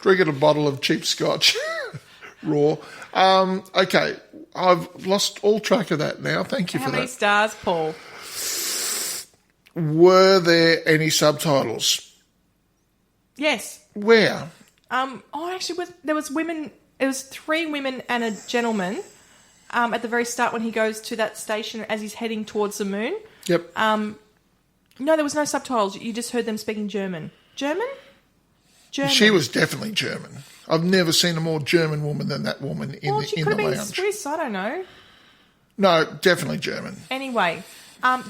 drinking a bottle of cheap scotch, raw. Okay, I've lost all track of that now. Thank you for that. How many stars, Paul? Were there any subtitles? Yes. Where? Actually, there was women. It was 3 women and a gentleman. At the very start, when he goes to that station as he's heading towards the moon. Yep. No, there was no subtitles. You just heard them speaking German. German? She was definitely German. I've never seen a more German woman than that woman in the lounge. She could have been Swiss. I don't know. No, definitely German. Anyway,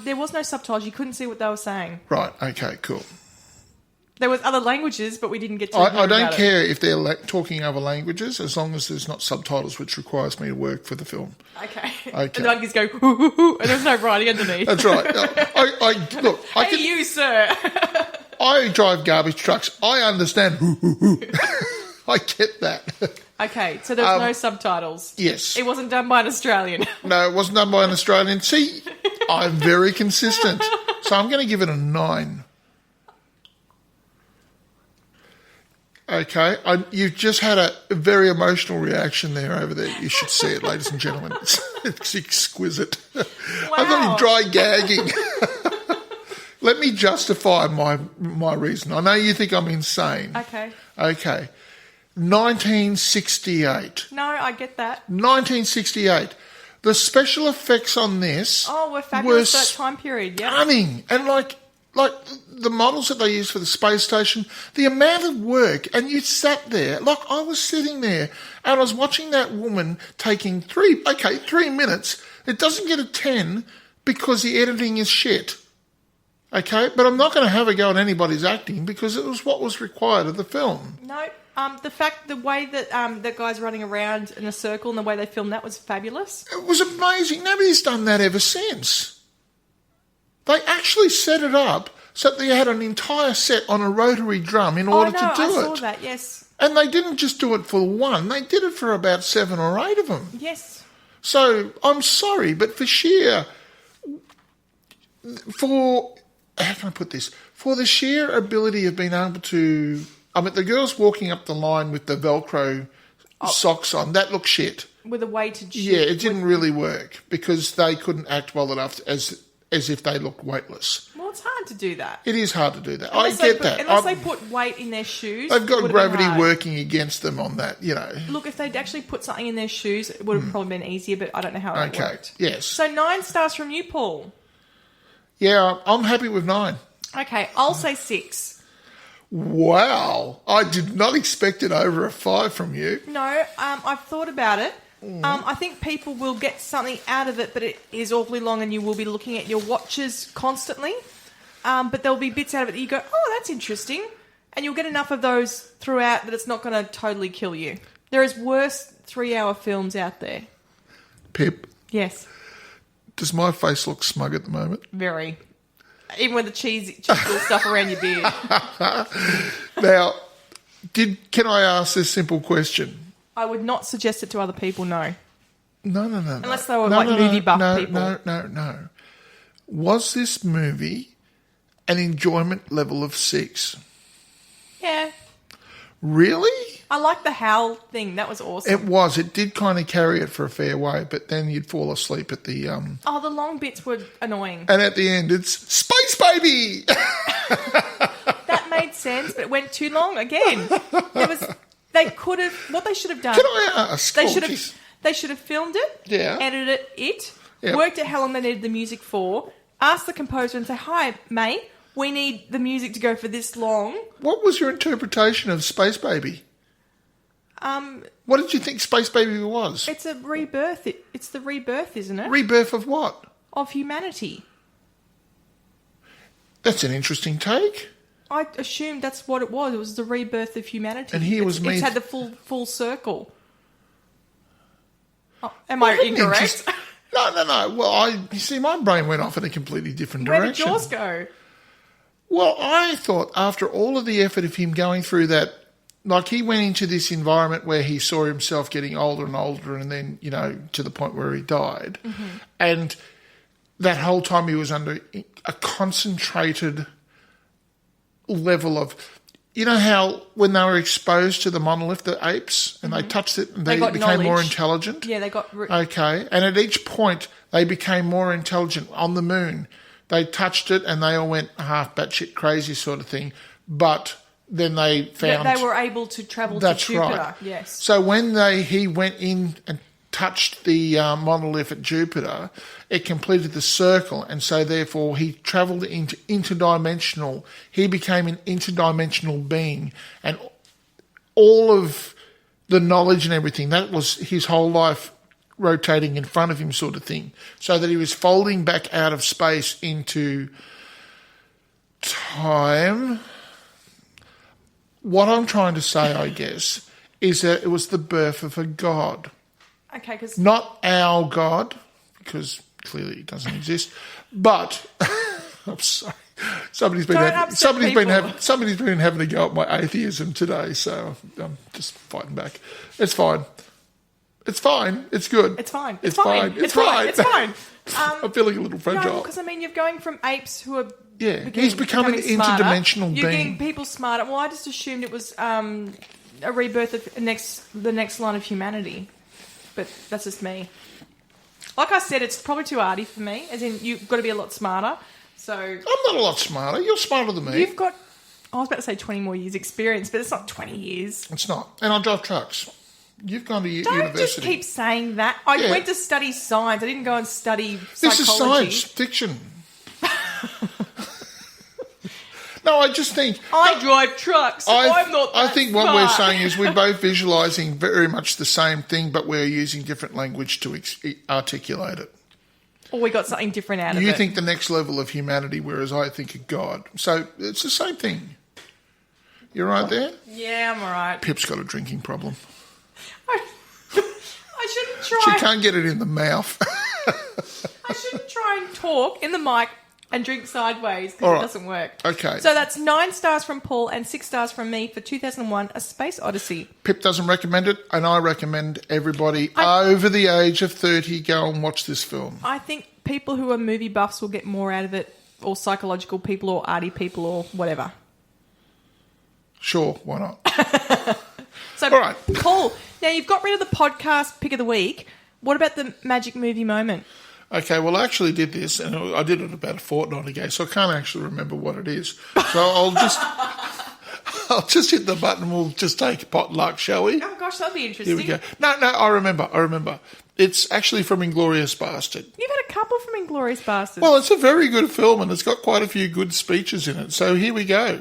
there was no subtitles. You couldn't see what they were saying. Right. Okay. Cool. There was other languages, but we didn't get to. I don't care if they're talking other languages, as long as there's not subtitles, which requires me to work for the film. Okay. And the monkeys go, hoo, hoo, hoo, and there's no writing underneath. That's right. You, sir. I drive garbage trucks. I understand. I get that. Okay, so there was no subtitles. Yes. It wasn't done by an Australian. No, it wasn't done by an Australian. See, I'm very consistent. So I'm going to give it a 9. Okay, you've just had a very emotional reaction there over there. You should see it, ladies and gentlemen. It's exquisite. Wow. I've got dry gagging. Let me justify my reason. I know you think I'm insane. Okay. 1968. No, I get that. 1968. The special effects on this were fabulous for that time period, yeah. Stunning. And like the models that they used for the space station, the amount of work, and you sat there, like I was sitting there and I was watching that woman taking 3 minutes. It doesn't get a 10 because the editing is shit. Okay, but I'm not going to have a go at anybody's acting because it was what was required of the film. No, the way that that guy's running around in a circle and the way they filmed that was fabulous. It was amazing. Nobody's done that ever since. They actually set it up so that they had an entire set on a rotary drum in order to do it. I saw that, yes. And they didn't just do it for one. They did it for about 7 or 8 of them. Yes. So, I'm sorry, but how can I put this? For the sheer ability of being able to... I mean, the girls walking up the line with the Velcro socks on, that looked shit. With a weighted shoe. Yeah, it didn't really work because they couldn't act well enough as if they looked weightless. Well, it's hard to do that. It is hard to do that. Unless I get that. Unless they put weight in their shoes. They've got gravity working against them on that, Look, if they'd actually put something in their shoes, it would have probably been easier, but I don't know how it worked. Yes. So 9 stars from you, Paul. Yeah, I'm happy with 9. Okay, I'll say 6. Wow. I did not expect it over a 5 from you. No, I've thought about it. I think people will get something out of it, but it is awfully long and you will be looking at your watches constantly. But there'll be bits out of it that you go, oh, that's interesting. And you'll get enough of those throughout that it's not going to totally kill you. There is worse 3-hour films out there. Pip? Yes. Does my face look smug at the moment? Very. Even with the cheesy little stuff around your beard. Now, can I ask this simple question? I would not suggest it to other people, no. No. Unless they were movie buff people. No. Was this movie an enjoyment level of 6? Yeah. Really? I like the howl thing. That was awesome. It was. It did kind of carry it for a fair way, but then you'd fall asleep at the... the long bits were annoying. And at the end, it's Space Baby! That made sense, but it went too long again. They could have... What they should have done... Can I ask? They should have filmed it, edited it, worked out how long they needed the music for, asked the composer and say, hi, mate, we need the music to go for this long. What was your interpretation of Space Baby? What did you think Space Baby was? It's a rebirth. It's the rebirth, isn't it? Rebirth of what? Of humanity. That's an interesting take. I assumed that's what it was. It was the rebirth of humanity. And here was me... It's had the full circle. Oh, am I incorrect? No. Well, you see, my brain went off in a completely different direction. Where did yours go? Well, I thought after all of the effort of him going through that, like he went into this environment where he saw himself getting older and older and then, to the point where he died. Mm-hmm. And that whole time he was under a concentrated level of you know how when they were exposed to the monolith, the apes, and they touched it and they got became more knowledge. intelligent? Yeah, they got... Okay. And at each point, they became more intelligent on the moon. They touched it and they all went half batshit crazy sort of thing. But then they found... They were able to travel to Jupiter, right. yes. So when he went in and touched the monolith at Jupiter, it completed the circle, and so therefore he travelled into interdimensional. He became an interdimensional being, and all of the knowledge and everything, that was his whole life rotating in front of him sort of thing, so that he was folding back out of space into time. What I'm trying to say, I guess, is that it was the birth of a god. Okay, because... Not our God, because clearly it doesn't exist, but I'm sorry. Somebody's been having a go at my atheism today, so I'm just fighting back. It's fine. It's fine. It's good. It's fine. It's fine. It's fine. It's fine. I'm feeling a little fragile. No, because I mean, you're going from apes who are... Yeah, he's becoming an smarter. interdimensional being. You're getting people smarter. Well, I just assumed it was a rebirth of the next line of humanity. But that's just me. Like I said, it's probably too arty for me, as in you've got to be a lot smarter. So I'm not a lot smarter. You're smarter than me. You've got, I was about to say 20 more years experience, but it's not 20 years. It's not. And I drive trucks. You've gone to university. Don't just keep saying that. I went to study science. I didn't go and study psychology. This is science fiction. No, I just think... I drive trucks. I'm not that I think smart. what we're saying is we're both visualising very much the same thing, but we're using different language to articulate it. Or we got something different out of it. You think the next level of humanity, whereas I think a god. So it's the same thing. You right there? Yeah, I'm all right. Pip's got a drinking problem. I shouldn't try... She can't get it in the mouth. I shouldn't try and talk in the mic and drink sideways because it doesn't work. Okay. So that's 9 stars from Paul and 6 stars from me for 2001, A Space Odyssey. Pip doesn't recommend it, and I recommend everybody over the age of 30 go and watch this film. I think people who are movie buffs will get more out of it, or psychological people or arty people or whatever. Sure, why not? So, all right. Paul, now you've got rid of the podcast pick of the week. What about the magic movie moment? Okay, well, I actually did this, and I did it about a fortnight ago, so I can't actually remember what it is. So I'll just hit the button and we'll just take a potluck, shall we? Oh, gosh, that'd be interesting. Here we go. No, I remember. It's actually from Inglourious Bastard. You've had a couple from Inglourious Bastards. Well, it's a very good film, and it's got quite a few good speeches in it, so here we go.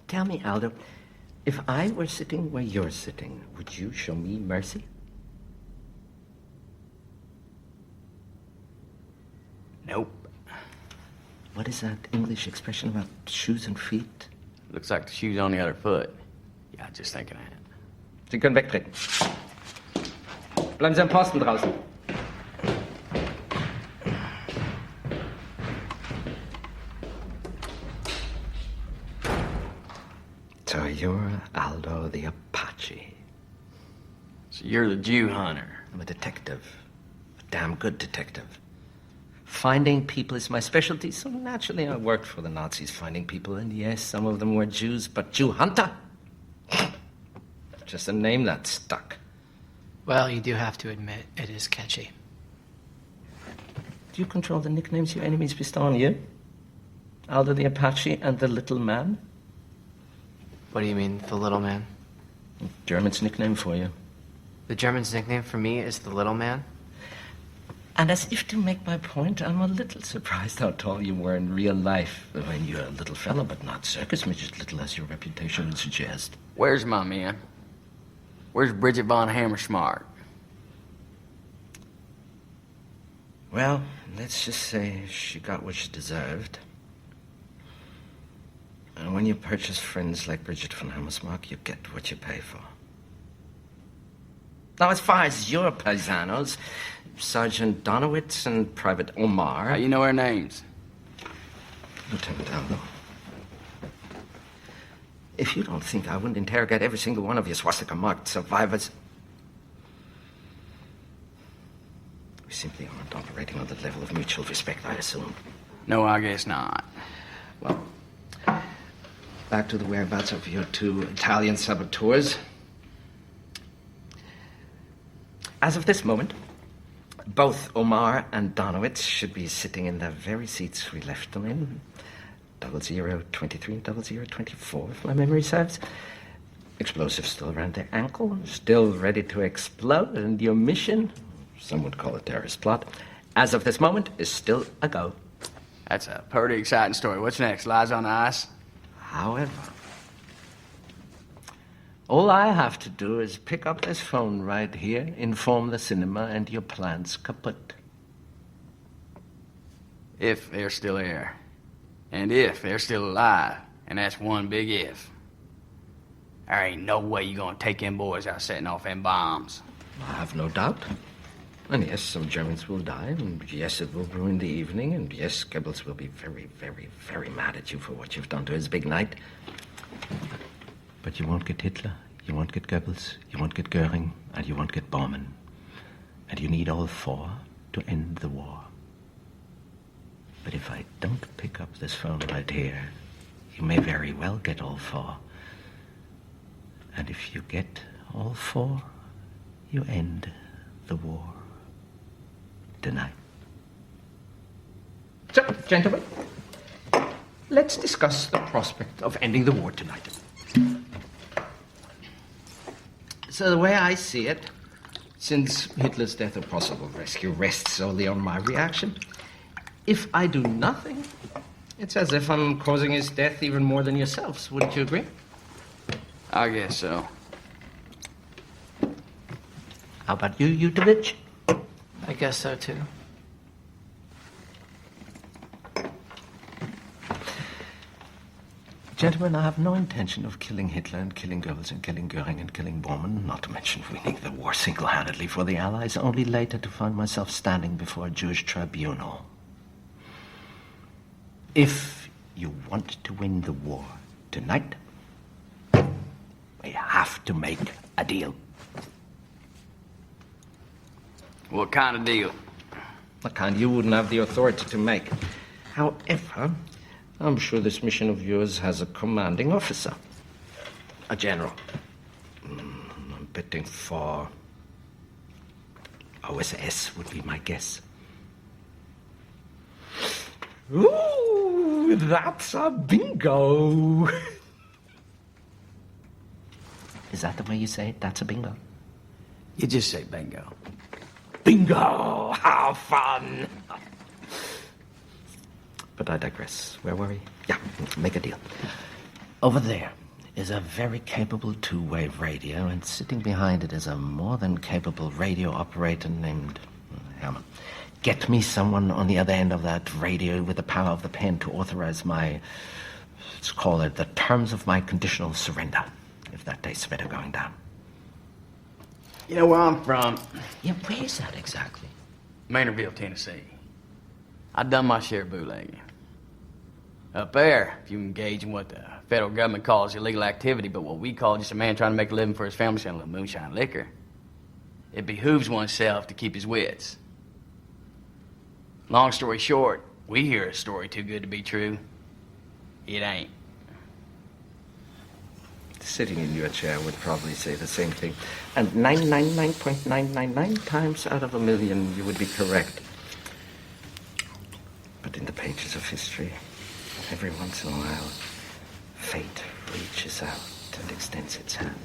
Tell me, Aldo, if I were sitting where you're sitting, would you show me mercy? Nope. What is that English expression about shoes and feet? Looks like the shoe's on the other foot. Ja, just thinking that. Sie können wegtreten. Bleiben Sie am Posten draußen. So you're Aldo the Apache. So you're the Jew hunter. I'm a detective. A damn good detective. Finding people is my specialty, so naturally I worked for the Nazis finding people, and yes, some of them were Jews, but Jew hunter? Just a name that stuck. Well, you do have to admit, it is catchy. Do you control the nicknames your enemies bestow on you? Aldo the Apache and the Little Man? What do you mean, the little man? German's nickname for you. The German's nickname for me is the little man? And as if to make my point, I'm a little surprised how tall you were in real life. I mean, you're a little fellow, but not circus midget little as your reputation would suggest. Where's my man? Where's Bridget von Hammersmark? Well, let's just say she got what she deserved. And when you purchase friends like Bridget von Hammersmark, you get what you pay for. Now, as far as your paisanos, Sergeant Donowitz and Private Omar... How you know our names? Lieutenant Aldo. If you don't think I wouldn't interrogate every single one of you swastika-marked survivors... We simply aren't operating on the level of mutual respect, I assume. No, I guess not. Well, back to the whereabouts of your 2 Italian saboteurs. As of this moment, both Omar and Donowitz should be sitting in the very seats we left them in. 0023 and 0024, if my memory serves. Explosives still around their ankle, still ready to explode, and your mission, some would call it terrorist plot, as of this moment, is still a go. That's a pretty exciting story. What's next? Lies on ice? However, all I have to do is pick up this phone right here, inform the cinema, and your plan's kaput. If they're still here. And if they're still alive. And that's one big if. There ain't no way you're gonna take them boys out setting off them bombs. I have no doubt. And yes, some Germans will die, and yes, it will ruin the evening, and yes, Goebbels will be very, very, very mad at you for what you've done to his big night. But you won't get Hitler, you won't get Goebbels, you won't get Goering, and you won't get Bowman. And you need all 4 to end the war. But if I don't pick up this phone right here, you may very well get all 4. And if you get all 4, you end the war. Tonight. So, gentlemen, let's discuss the prospect of ending the war tonight. So the way I see it, since Hitler's death or possible rescue rests solely on my reaction, if I do nothing, it's as if I'm causing his death even more than yourselves. Wouldn't you agree? I guess so. How about you, Yutovich? I guess so, too. Gentlemen, I have no intention of killing Hitler and killing Goebbels and killing Goering and killing Bowman, not to mention winning the war single-handedly for the Allies, only later to find myself standing before a Jewish tribunal. If you want to win the war tonight, we have to make a deal. What kind of deal? The kind you wouldn't have the authority to make. However, I'm sure this mission of yours has a commanding officer. A general. I'm betting for OSS would be my guess. Ooh, that's a bingo. Is that the way you say it? That's a bingo. You just say bingo. Bingo! How fun! But I digress. Where were we? Yeah, make a deal. Over there is a very capable two-wave radio, and sitting behind it is a more than capable radio operator named Herman. Get me someone on the other end of that radio with the power of the pen to authorize my, let's call it, the terms of my conditional surrender, if that day's better going down. You know where I'm from? Yeah, where is that exactly? Maynardville, Tennessee. I've done my share of bootlegging. Up there, if you engage in what the federal government calls illegal activity, but what we call just a man trying to make a living for his family selling a little moonshine liquor, it behooves oneself to keep his wits. Long story short, we hear a story too good to be true. It ain't. Sitting in your chair would probably say the same thing. And 999.999 times out of a million, you would be correct. But in the pages of history, every once in a while, fate reaches out and extends its hand.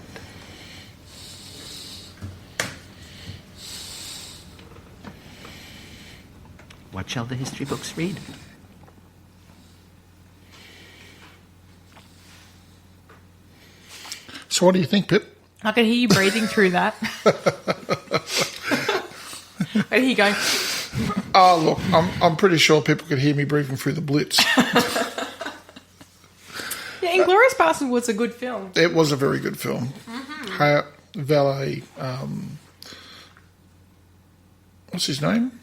What shall the history books read? So what do you think, Pip? I can hear you breathing through that. I hear you going. Oh, look, I'm pretty sure people could hear me breathing through the Blitz. Yeah, Inglourious Basterds was a good film. It was a very good film. Valet What's his name?